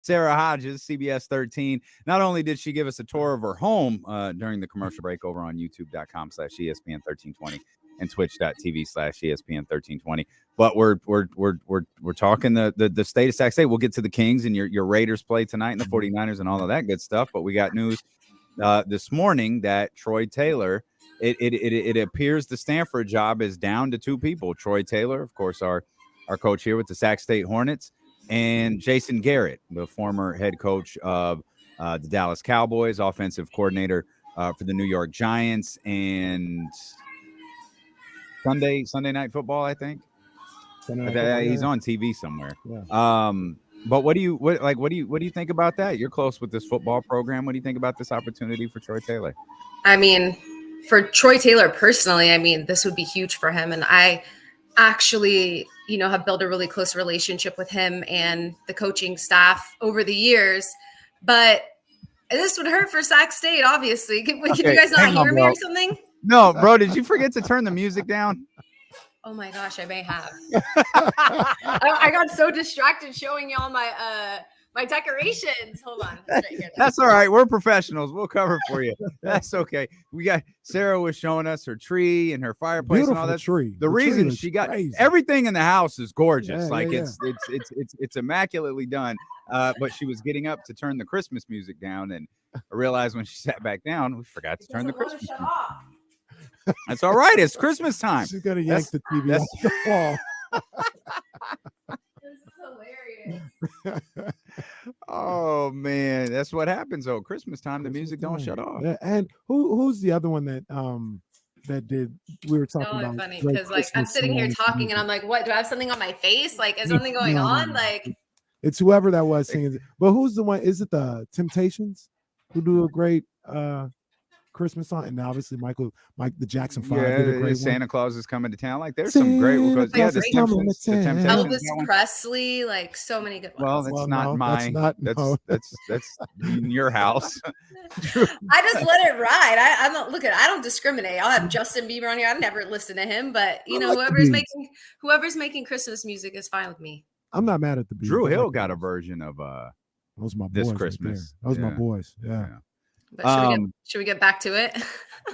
Sara Hodges, CBS 13. Not only did she give us a tour of her home during the commercial break over on youtube.com/ESPN1320 and twitch.tv/ESPN1320, but we're talking the state of Sac State. We'll get to the Kings and your Raiders play tonight and the 49ers and all of that good stuff. But we got news this morning that Troy Taylor, it appears the Stanford job is down to two people. Troy Taylor, of course, our coach here with the Sac State Hornets, and Jason Garrett, the former head coach of the Dallas Cowboys, offensive coordinator for the New York Giants, and Sunday Night Football, I think. He's on TV somewhere. Yeah. But what do you think about that? You're close with this football program. What do you think about this opportunity for Troy Taylor? I mean, for Troy Taylor personally, I mean, this would be huge for him. And I actually, have built a really close relationship with him and the coaching staff over the years. But this would hurt for Sac State, obviously. Can you guys not hear me or something? No, bro, did you forget to turn the music down? Oh my gosh, I may have. I got so distracted showing y'all my decorations. Hold on. Right here, that's all right. We're professionals. We'll cover for you. That's okay. We got Sara was showing us her tree and her fireplace. Beautiful and all that. Tree. The reason she got everything in the house is gorgeous. Yeah, it's immaculately done. But she was getting up to turn the Christmas music down, and I realized when she sat back down, we forgot to turn the Christmas music. That's all right. It's Christmas time. She's gonna yank the TV off the wall. This is hilarious. Oh man, that's what happens though. Christmas time, the music don't shut off. Yeah, and who's the other one that did we were talking about? Funny because I'm sitting here talking and I'm like, what? Do I have something on my face? Like, is something going on? Like, it's whoever that was singing. But who's the one? Is it the Temptations who do a great Christmas song? And obviously Mike the Jackson 5 did a great Santa one. Claus is coming to town. Like there's some great ones. Yeah, the Temptations. Elvis Presley, like so many good ones. Well, not mine. That's in your house. I just let it ride. I don't discriminate. I'll have Justin Bieber on here. I never listen to him, but whoever's making Christmas music is fine with me. I'm not mad at the Beatles. Drew Hill got a version of those my boys this Christmas. Right, those my boys. Yeah. But should we get back to it?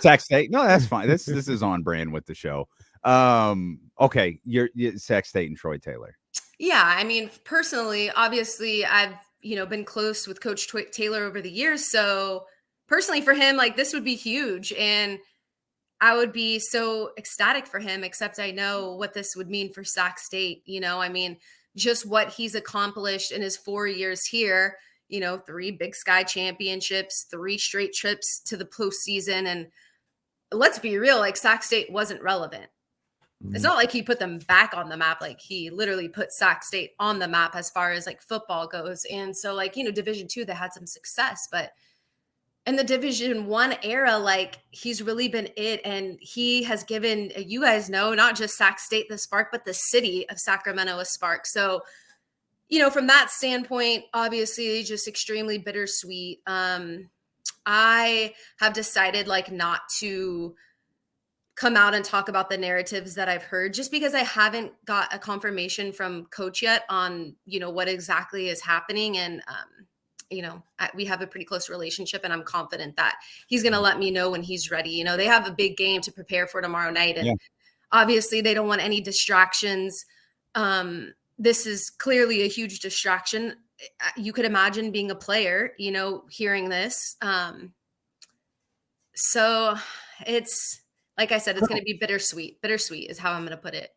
Sac State? No, that's fine. This is on brand with the show. Okay, you're Sac State and Troy Taylor. Yeah, I mean, personally, obviously, I've been close with Coach Taylor over the years. So personally, for him, like this would be huge, and I would be so ecstatic for him. Except I know what this would mean for Sac State. I mean, just what he's accomplished in his 4 years here. 3 Big Sky championships, 3 straight trips to the postseason. And let's be real, like Sac State wasn't relevant. Mm-hmm. It's not like he put them back on the map. Like he literally put Sac State on the map as far as like football goes. And so like, Division II, they had some success, but in the Division I era, like he's really been it. And he has given, you guys know, not just Sac State the spark, but the city of Sacramento a spark. So from that standpoint, obviously just extremely bittersweet. I have decided like not to come out and talk about the narratives that I've heard just because I haven't got a confirmation from Coach yet on, what exactly is happening. And, we have a pretty close relationship and I'm confident that he's going to let me know when he's ready. They have a big game to prepare for tomorrow night. And obviously they don't want any distractions. This is clearly a huge distraction. You could imagine being a player, hearing this. So it's, like I said, it's going to be bittersweet. Bittersweet is how I'm going to put it.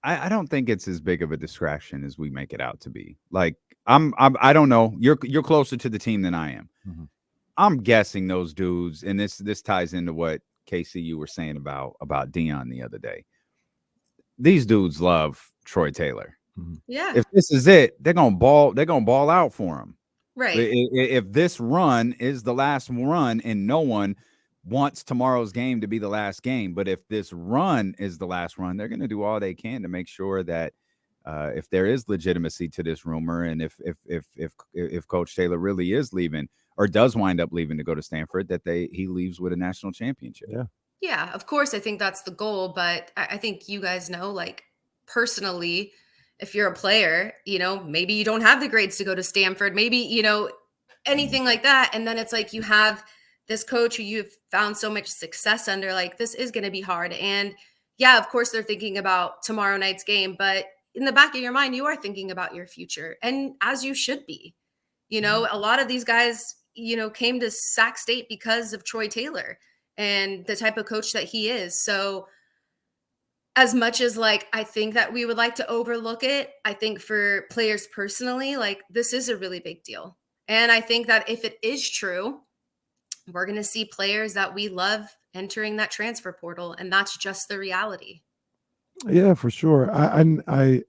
I don't think it's as big of a distraction as we make it out to be. Like I don't know. You're closer to the team than I am. Mm-hmm. I'm guessing those dudes, and this ties into what Casey you were saying about Dion the other day. These dudes love Troy Taylor. Yeah. If this is it, they're gonna ball out for him. Right. If this run is the last run, and no one wants tomorrow's game to be the last game, but if this run is the last run, they're gonna do all they can to make sure that if there is legitimacy to this rumor, and if Coach Taylor really is leaving or does wind up leaving to go to Stanford, that he leaves with a national championship. Yeah. Yeah, of course, I think that's the goal, but I think you guys know, like personally. if you're a player, maybe you don't have the grades to go to Stanford, maybe, anything like that. And then it's like you have this coach who you've found so much success under, like, this is going to be hard. And yeah, of course they're thinking about tomorrow night's game, but in the back of your mind, you are thinking about your future, and as you should be. A lot of these guys, came to Sac State because of Troy Taylor and the type of coach that he is. So as much as like I think that we would like to overlook it, I think for players personally, like, this is a really big deal. And I think that if it is true, we're going to see players that we love entering that transfer portal, and that's just the reality. Yeah, for sure. I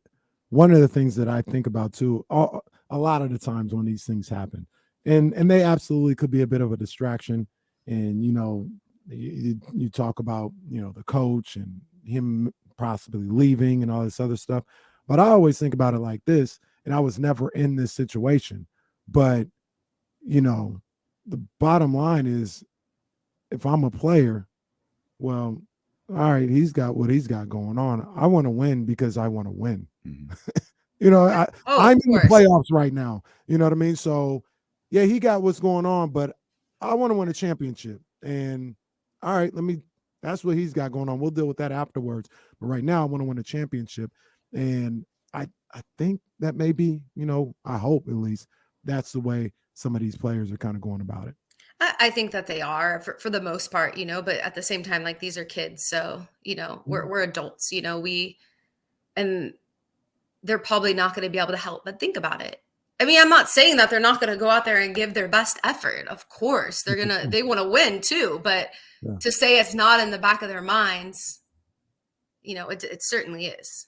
one of the things that I think about too, a lot of the times when these things happen, and they absolutely could be a bit of a distraction. And you talk about the coach and him possibly leaving and all this other stuff, but I always think about it like this. And I was never in this situation, but the bottom line is, if I'm a player, well, all right, he's got what he's got going on. I want to win because I want to win. I'm in the playoffs right now. You know what I mean? So, yeah, he got what's going on, but I want to win a championship. And all right, that's what he's got going on. We'll deal with that afterwards. But right now, I want to win a championship. And I think that maybe, I hope at least that's the way some of these players are kind of going about it. I think that they are for the most part, but at the same time, like, these are kids. So, we're adults, and they're probably not going to be able to help but think about it. I mean, I'm not saying that they're not going to go out there and give their best effort. Of course, they want to win too, but to say it's not in the back of their minds, it certainly is.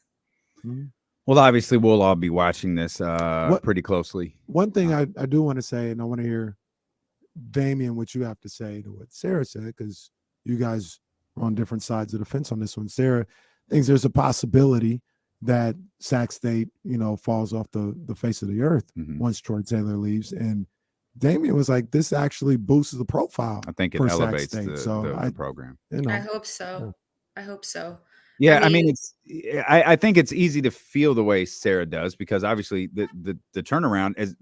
Well, obviously we'll all be watching this pretty closely. One thing I do want to say, and I want to hear, Damian, what you have to say to what Sarah said, because you guys are on different sides of the fence on this one. Sarah thinks there's a possibility that Sac State, falls off the face of the earth once Troy Taylor leaves. And Damian was like, this actually boosts the profile. I think it elevates the program. I hope so. Yeah. I hope so. Yeah, I mean I think it's easy to feel the way Sarah does, because obviously the turnaround is,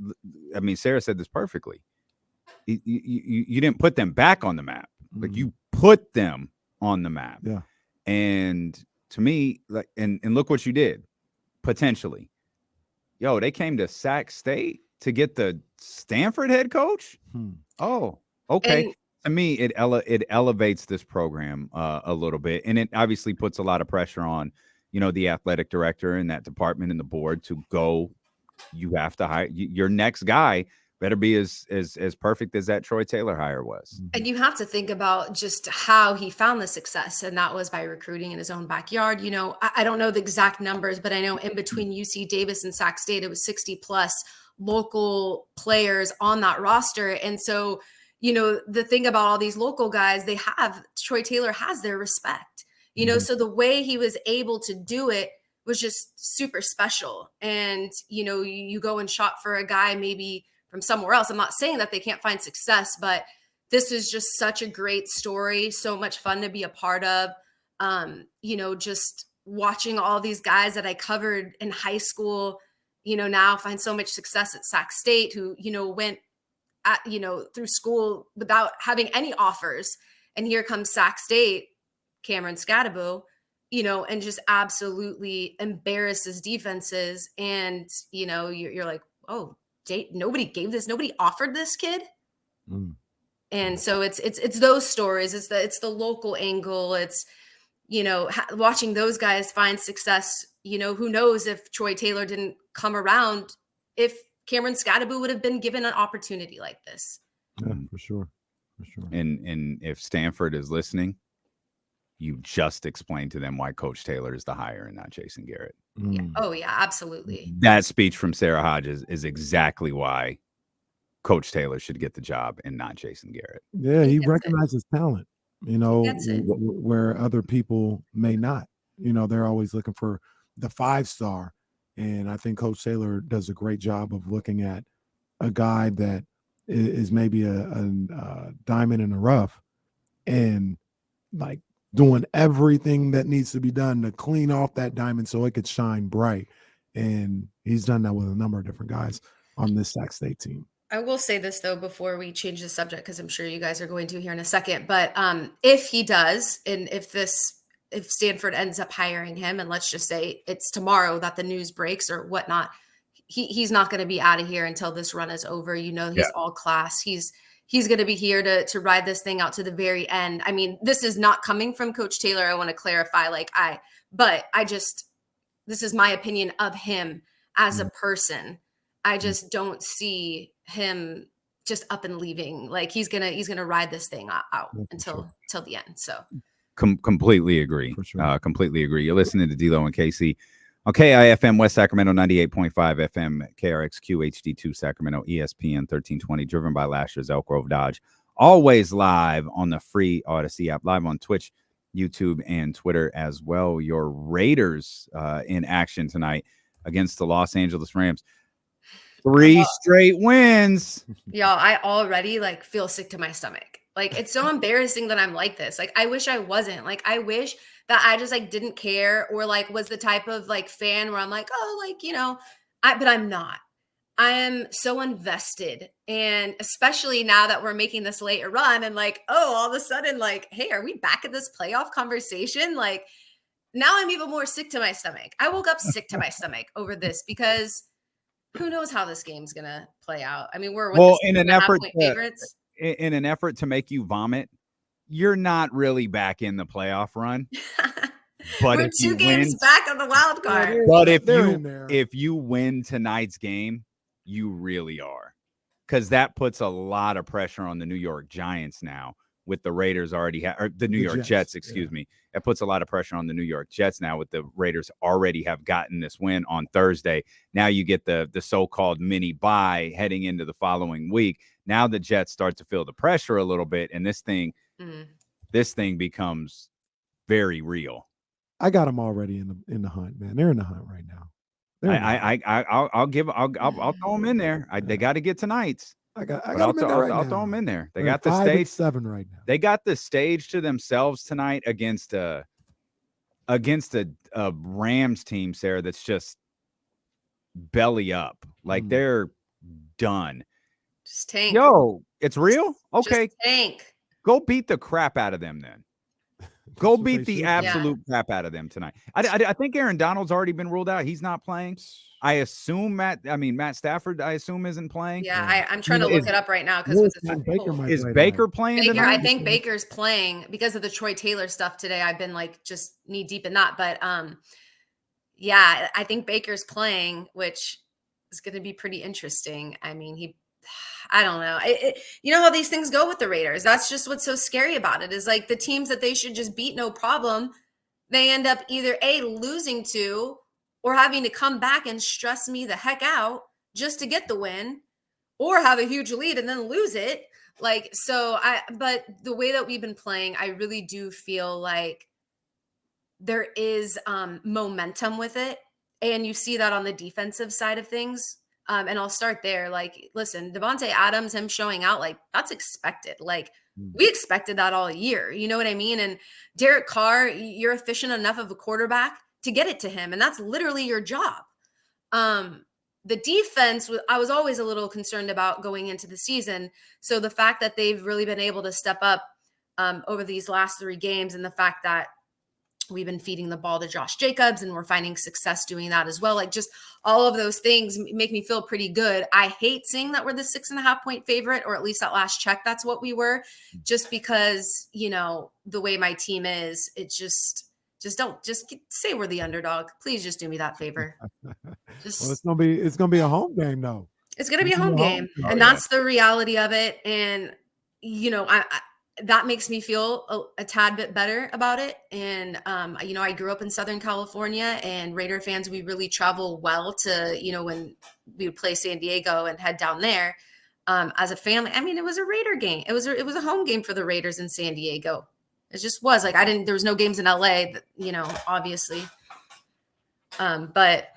I mean, Sarah said this perfectly. You didn't put them back on the map, like you put them on the map. Yeah. And to me, like, and look what you did, potentially. Yo, they came to Sac State to get the Stanford head coach. Oh, okay. And to me, it elevates this program a little bit, and it obviously puts a lot of pressure on, the athletic director and that department and the board to go. You have to hire your next guy. Better be as perfect as that Troy Taylor hire was. And you have to think about just how he found the success. And that was by recruiting in his own backyard. I don't know the exact numbers, but I know in between UC Davis and Sac State, it was 60 plus local players on that roster. And so, the thing about all these local guys, Troy Taylor has their respect, so the way he was able to do it was just super special. And, you go and shop for a guy maybe from somewhere else. I'm not saying that they can't find success, but this is just such a great story. So much fun to be a part of. Just watching all these guys that I covered in high school, now find so much success at Sac State, who, went through school without having any offers. And here comes Sac State, Cameron Scadaboo, and just absolutely embarrasses defenses. And, you're like, oh, nobody offered this kid. And so it's those stories. It's the local angle. It's, watching those guys find success. Who knows if Troy Taylor didn't come around, if Cameron Scadaboo would have been given an opportunity like this. Yeah, for sure. And if Stanford is listening, you just explained to them why Coach Taylor is the hire and not Jason Garrett. Yeah. Oh, yeah, absolutely. That speech from Sarah Hodges is exactly why Coach Taylor should get the job and not Jason Garrett. Yeah, he recognizes talent, where other people may not. They're always looking for the 5-star. And I think Coach Taylor does a great job of looking at a guy that is maybe a diamond in the rough, and like doing everything that needs to be done to clean off that diamond so it could shine bright. And he's done that with a number of different guys on this Sac State team. I will say this though before we change the subject, because I'm sure you guys are going to here in a second. But if he does, and if Stanford ends up hiring him, and let's just say it's tomorrow that the news breaks or whatnot, he's not going to be out of here until this run is over. He's all class. He's going to be here to ride this thing out to the very end. I mean, this is not coming from Coach Taylor. I want to clarify, this is my opinion of him as a person. I just don't see him just up and leaving. Like he's gonna ride this thing out until the end. So completely agree. For sure. Completely agree. You're listening to D-Lo and Casey on KIFM West Sacramento 98.5 FM, KRXQ HD2 Sacramento, ESPN 1320, driven by last year's Elk Grove Dodge. Always live on the free Odyssey app, live on Twitch, YouTube, and Twitter as well. Your Raiders in action tonight against the Los Angeles Rams. 3 straight wins. Y'all, I already feel sick to my stomach. It's so embarrassing that I'm like this. I wish I wasn't. I wish that I just didn't care or was the type of fan where I'm but I'm not. I am so invested. And especially now that we're making this late run and all of a sudden hey, are we back at this playoff conversation? Now I'm even more sick to my stomach. I woke up sick to my stomach over this because who knows how this game's gonna play out. I mean, we're in an effort to make you vomit, you're not really back in the playoff run. But we're if 2 games back on the wild card. But if you win tonight's game, you really are, because that puts a lot of pressure on the New York Giants now. With the Raiders already or the New York Jets, excuse me. It puts a lot of pressure on the New York Jets now with the Raiders already have gotten this win on Thursday. Now you get the so-called mini bye heading into the following week. Now the Jets start to feel the pressure a little bit, and this thing becomes very real. I got them already in the hunt, man. They're in the hunt right now. I'll throw them in there. They got to get tonight's. I'll throw them in there. They got the stage 7 right now. They got the stage to themselves tonight against a Rams team, Sarah, that's just belly up. They're done. Just tank. Yo, it's real? Okay. Just tank. Go beat the crap out of them then. Go beat the absolute crap out of them tonight. I think Aaron Donald's already been ruled out. He's not playing. I assume Matt Stafford, I assume, isn't playing. Yeah, I'm trying to look it up right now because is Baker playing tonight? I think Baker's playing because of the Troy Taylor stuff today. I've been just knee deep in that. But yeah, I think Baker's playing, which is going to be pretty interesting. I mean, I don't know. You know how these things go with the Raiders. That's just what's so scary about it is the teams that they should just beat no problem, they end up either losing to or having to come back and stress me the heck out just to get the win, or have a huge lead and then lose it. But the way that we've been playing, I really do feel like there is momentum with it. And you see that on the defensive side of things. And I'll start there. Listen, Devontae Adams, him showing out, that's expected. We expected that all year. You know what I mean? And Derek Carr, you're efficient enough of a quarterback to get it to him. And that's literally your job. The defense, I was always a little concerned about going into the season. So the fact that they've really been able to step up over these last 3 games, and the fact that we've been feeding the ball to Josh Jacobs and we're finding success doing that as well. Just all of those things make me feel pretty good. I hate seeing that we're the 6.5 point favorite, or at least at last check, that's what we were, just because, the way my team is, it's just say we're the underdog. Please just do me that favor. It's gonna be a home game though. It's gonna be a home game. And that's the reality of it. And that makes me feel a tad bit better about it. And, I grew up in Southern California, and Raider fans, we really travel well to, when we would play San Diego and head down there as a family. I mean, it was a Raider game. It was a home game for the Raiders in San Diego. It just was there was no games in LA, obviously. But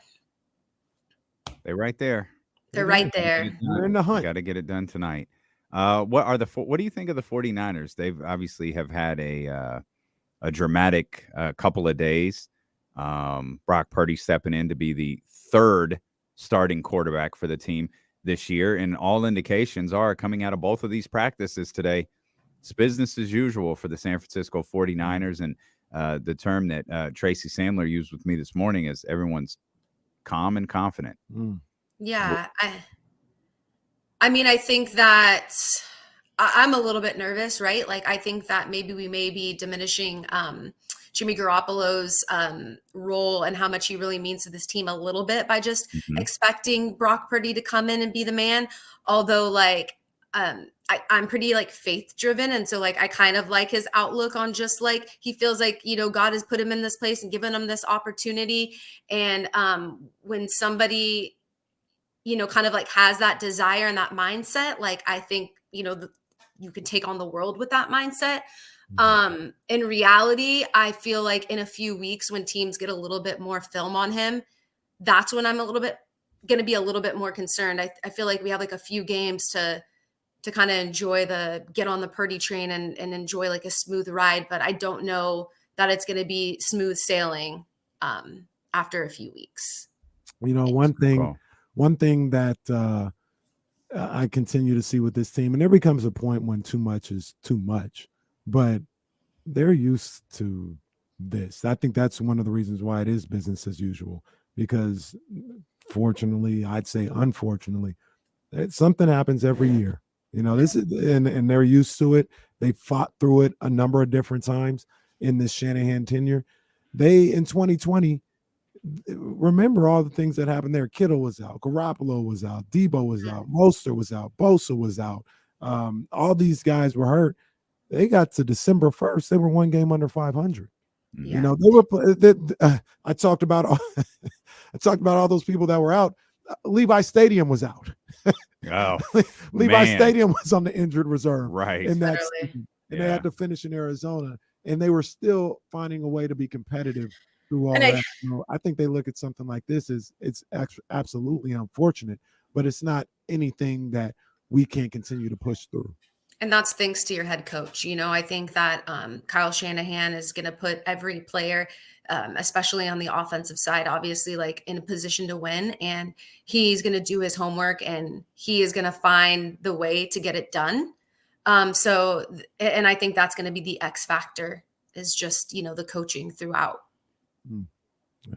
they're right there. They're right there. They're in the hunt. Got to get it done tonight. What do you think of the 49ers? They've obviously have had a dramatic couple of days. Brock Purdy stepping in to be the third starting quarterback for the team this year. And all indications are coming out of both of these practices today. It's business as usual for the San Francisco 49ers. And the term that Tracy Sandler used with me this morning is everyone's calm and confident. Yeah. I mean, I think that I'm a little bit nervous, right? Like, I think that maybe we may be diminishing Jimmy Garoppolo's role and how much he really means to this team a little bit by just expecting Brock Purdy to come in and be the man. Although, like, I'm pretty like faith driven. And so like, I kind of like his outlook on just like, he feels like, you know, God has put him in this place and given him this opportunity. And when somebody, you know, kind of like has that desire and that mindset, like, I think, you know, you can take on the world with that mindset. In reality, I feel like in a few weeks when teams get a little bit more film on him, that's when I'm going to be a little bit more concerned. I feel like we have like a few games to kind of get on the Purdy train and enjoy like a smooth ride. But I don't know that it's going to be smooth sailing after a few weeks. You know, one thing that I continue to see with this team, and there becomes a point when too much is too much, but they're used to this. I think that's one of the reasons why it is business as usual, because fortunately, I'd say unfortunately, something happens every year. You know, this is, and they're used to it. They fought through it a number of different times in this Shanahan tenure. They, in 2020, remember all the things that happened there. Kittle was out, Garoppolo was out, Debo was out, Mostert was out, Bosa was out. All these guys were hurt. They got to December 1st. They were one game under 500. Yeah. You know, they were. I talked about all those people that were out. Levi Stadium was out. Oh, Levi Stadium was on the injured reserve, right? In that season. And they had to finish in Arizona, and they were still finding a way to be competitive through all that. I think they look at something like this as it's absolutely unfortunate, but it's not anything that we can't continue to push through. And that's thanks to your head coach. You know, I think that Kyle Shanahan is going to put every player, especially on the offensive side, obviously, like in a position to win. And he's going to do his homework and he is going to find the way to get it done. And I think that's going to be the X factor, is just, you know, the coaching throughout. Yeah.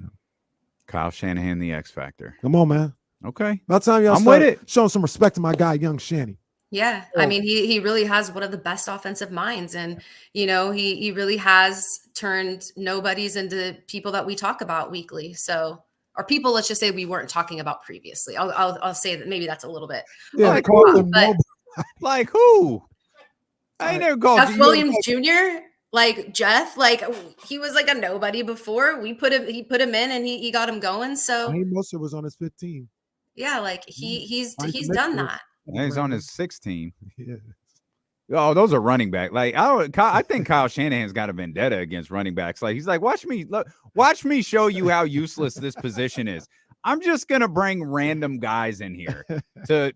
Kyle Shanahan, the X factor. Come on, man. Okay. About time y'all start showing some respect to my guy, young Shanny. Yeah. I mean, he really has one of the best offensive minds. And, you know, he really has turned nobodies into people that we talk about weekly. So, or people, let's just say we weren't talking about previously. I'll say that maybe that's a little bit. Yeah, like who? I never called Jeff Williams Jr., like Jeff, like he was like a nobody before. He put him in and he got him going. So Mostert was on his 15. Yeah, like he's done that. And he's on his 16. Yeah. Oh, those are running back. Like I think Kyle Shanahan's got a vendetta against running backs. Like he's like, watch me show you how useless this position is. I'm just gonna bring random guys in here to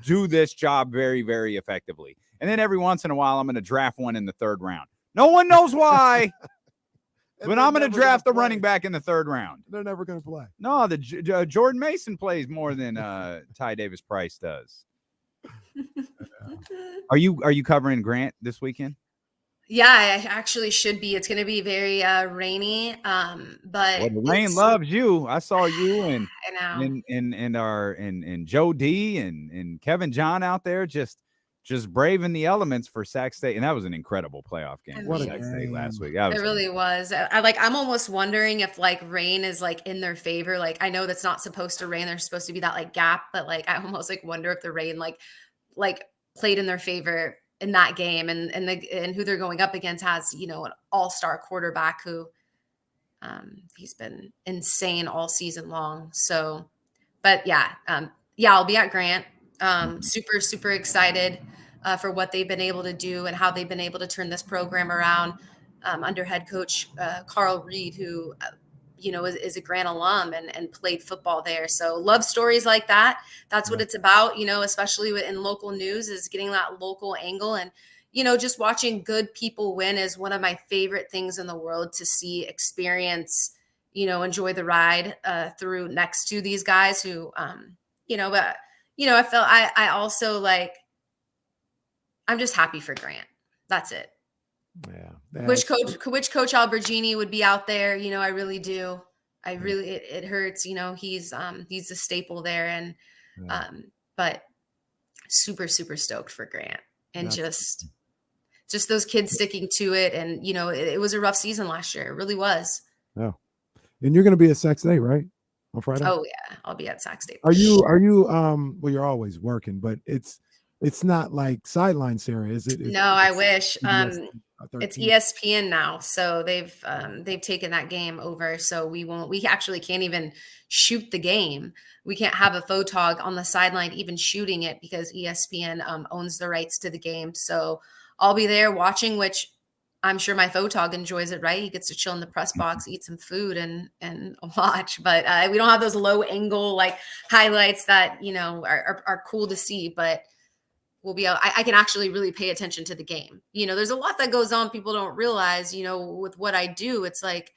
do this job very, very effectively. And then every once in a while, I'm gonna draft one in the 3rd round. No one knows why. But I'm going to draft the running back in the 3rd round. They're never going to play. No, the Jordan Mason plays more than Ty Davis Price does. Are you covering Grant this weekend? Yeah, I actually should be. It's going to be very rainy, but the rain loves you. I saw you and Joe D and Kevin John out there just braving the elements for Sac State, and that was an incredible playoff game for Sac State last week. It really was. I'm almost wondering if like rain is like in their favor. Like I know that's not supposed to rain. There's supposed to be that like gap, but like I almost like wonder if the rain like played in their favor in that game, and who they're going up against has, you know, an all-star quarterback who he's been insane all season long. So, but yeah, I'll be at Grant. Super, super excited for what they've been able to do and how they've been able to turn this program around under head coach Carl Reed, who, you know, is a Grant alum and played football there. So love stories like that. That's what it's about, you know, especially in local news, is getting that local angle. And, you know, just watching good people win is one of my favorite things in the world to see, experience, enjoy the ride through next to these guys who, but, I also like, I'm just happy for Grant. That's it. Yeah. Which coach Albergini would be out there. I really do. It hurts, he's a staple there. And, but super, super stoked for Grant and just those kids sticking to it. And, it was a rough season last year. It really was. Yeah. And you're going to be at Sac State, right? On Friday? Oh yeah. I'll be at Sac State. Are you, well, you're always working, but it's not like sideline, Sarah, is it? No, I wish. It's ESPN now. So they've taken that game over. So we actually can't even shoot the game. We can't have a photog on the sideline, even shooting it, because ESPN owns the rights to the game. So I'll be there watching, which I'm sure my photog enjoys it, right? He gets to chill in the press box, eat some food and watch, but we don't have those low angle, like highlights that, are cool to see, but we'll be able, I can actually really pay attention to the game. There's a lot that goes on. People don't realize, with what I do, it's like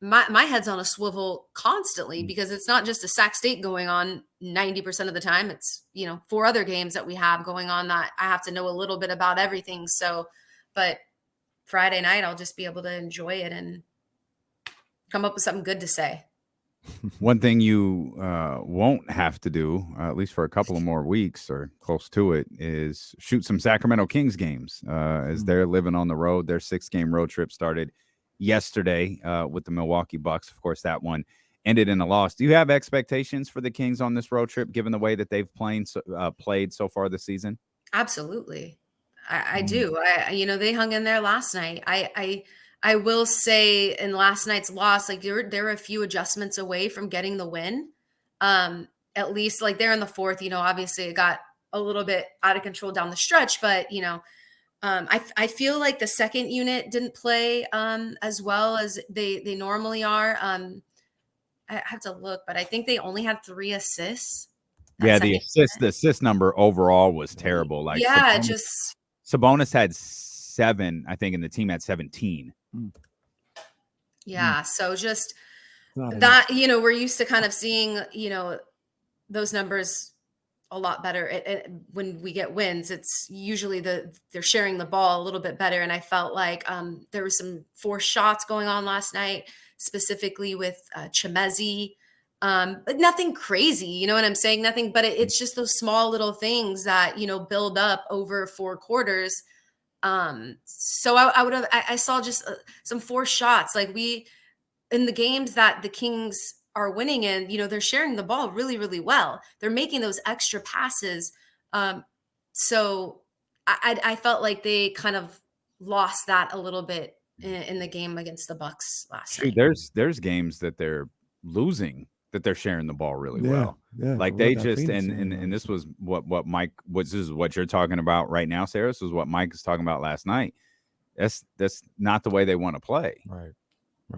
my head's on a swivel constantly, because it's not just a Sac State going on 90% of the time. It's, 4 other games that we have going on that I have to know a little bit about everything. So, but Friday night, I'll just be able to enjoy it and come up with something good to say. One thing you won't have to do, at least for a couple of more weeks or close to it, is shoot some Sacramento Kings games as they're living on the road. Their 6-game road trip started yesterday with the Milwaukee Bucks. Of course, that one ended in a loss. Do you have expectations for the Kings on this road trip, given the way that they've played so far this season? Absolutely. I do. They hung in there last night. I will say in last night's loss, like there were a few adjustments away from getting the win. At least like there in the fourth, obviously it got a little bit out of control down the stretch, but I feel like the second unit didn't play as well as they normally are. I have to look, but I think they only had 3 assists. Yeah, the assist number overall was terrible. Like Sabonis had 7, I think, and the team had 17. Yeah. So just that, we're used to kind of seeing, those numbers a lot better. When we get wins, it's usually they're sharing the ball a little bit better. And I felt like there was some forced shots going on last night, specifically with Chemezi. But nothing crazy, you know what I'm saying? Nothing, but it's just those small little things that, build up over 4 quarters. So I saw just some forced shots. Like in the games that the Kings are winning in, they're sharing the ball really, really well. They're making those extra passes. So I felt like they kind of lost that a little bit in the game against the Bucks last night. There's games that they're losing, that they're sharing the ball really well. Yeah, like they just and this was what Mike this is what you're talking about right now, Sarah. This was what Mike was talking about last night. That's not the way they want to play. Right.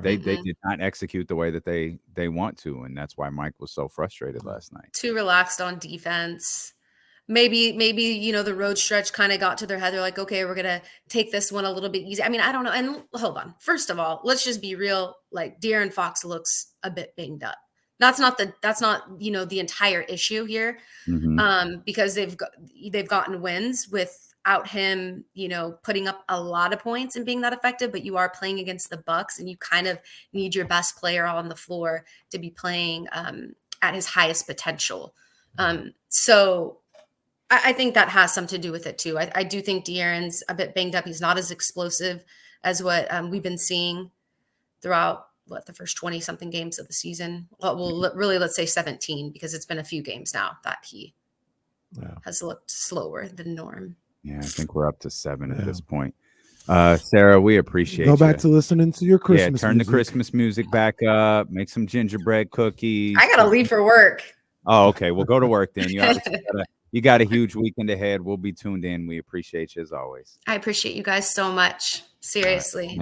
They did not execute the way that they want to, and that's why Mike was so frustrated last night. Too relaxed on defense. Maybe the road stretch kind of got to their head. They're like, okay, we're gonna take this one a little bit easy. I mean, I don't know. And hold on. First of all, let's just be real. Like De'Aaron Fox looks a bit banged up. That's not the entire issue here, because they've gotten wins without him, putting up a lot of points and being that effective. But you are playing against the Bucks, and you kind of need your best player on the floor to be playing at his highest potential. So I think that has something to do with it too. I do think De'Aaron's a bit banged up. He's not as explosive as what we've been seeing throughout the first 20 something games of the season. Well, really, let's say 17, because it's been a few games now that he has looked slower than norm. Yeah, I think we're up to 7 at this point. Sarah, we appreciate you. Go back to listening to your Christmas turn music. the Christmas music back up, make some gingerbread cookies. I gotta leave for work. Oh, okay. Well, go to work then. You got a huge weekend ahead. We'll be tuned in. We appreciate you as always. I appreciate you guys so much. Seriously.